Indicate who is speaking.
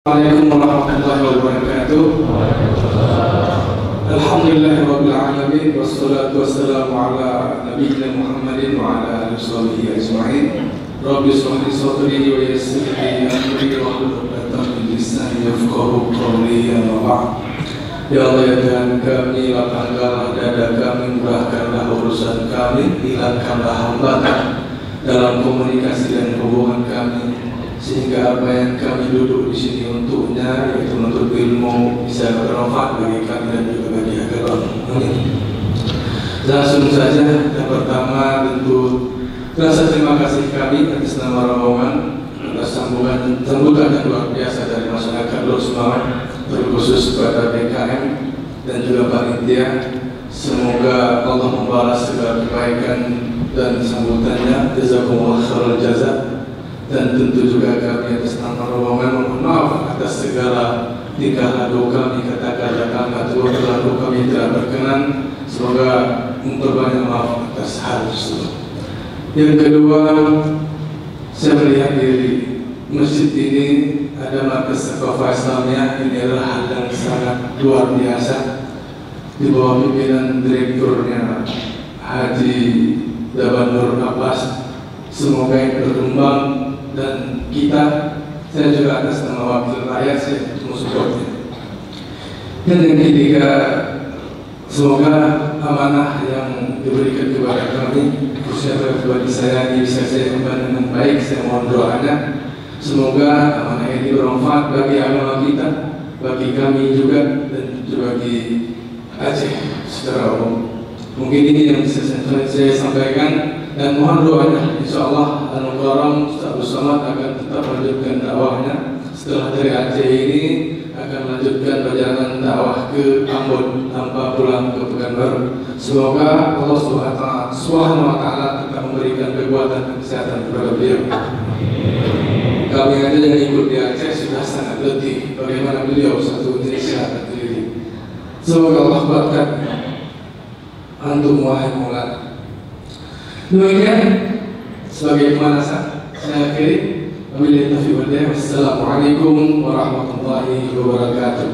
Speaker 1: Assalamualaikum warahmatullahi wabarakatuh. Alhamdulillahirabbil alamin wassalatu wassalamu ala nabiyyina Muhammadin wa ala alihi washabihi ajma'in. Rabbi shrah li sadri wa yassir li amri wahlul 'uqdatam min lisani yafqahu qawli. Amma ba'd. Ya Allah, ya Tuhan kami, lapangkanlah dada kami, murahkanlah urusan kami, hilangkanlah hambatan dalam komunikasi dan hubungan kami, sehingga apa yang kami duduk di sini untuknya, yaitu menuntut ilmu, bisa bermanfaat bagi kami dan juga bagi agama. Amin. Langsung saja, yang pertama tentu rasa terima kasih kami atas nama rombongan atas sambutan yang luar biasa dari masyarakat Lur Semarang, terkhusus kepada BKM dan juga panitia. Semoga Allah membalas segala kebaikan dan sambutannya. Jazakumullah khairal jazaa. Dan tentu juga kami atas nama rombongan mohon maaf atas segala tingkah laku kami, kata-kata kami atau perilaku kami tidak berkenan. Semoga memperbanyak maaf atas hal tersebut. Yang kedua, saya melihat di masjid ini ada markas Thaqafah Islamiyah. Ini adalah hal yang sangat luar biasa di bawah pimpinan direkturnya Haji Daban Nur Abbas. Semoga yang berkembang, dan saya juga atas nama wakil rakyat saya mensupportnya. Dan yang ketiga, semoga amanah yang diberikan kepada kami, khususnya bagi saya ini, bisa saya emban dengan baik. Saya mohon doanya, semoga amanah ini bermanfaat bagi agama kita, bagi kami juga, dan juga bagi Aceh secara umum. Mungkin ini yang bisa saya sampaikan, dan mohon doanya. InsyaAllah Al-Mukarram Ustaz Abdul Somad akan tetap melanjutkan dakwahnya. Setelah dari Aceh ini akan melanjutkan perjalanan dakwah ke Ambon tanpa pulang ke Pekanbaru. Semoga Allah Subhanahu wa Ta'ala tetap memberikan kekuatan dan kesehatan kepada beliau. Kami aja yang ikut di Aceh sudah sangat letih. Bagaimana beliau satu Indonesia dan diri. Semoga Allah kuatkan antum wahai Maulana. Demikian sebagai pemanasan, saya akhiri. Wabillahi taufiq wal hidayah. Wassalamualaikum warahmatullahi wabarakatuh.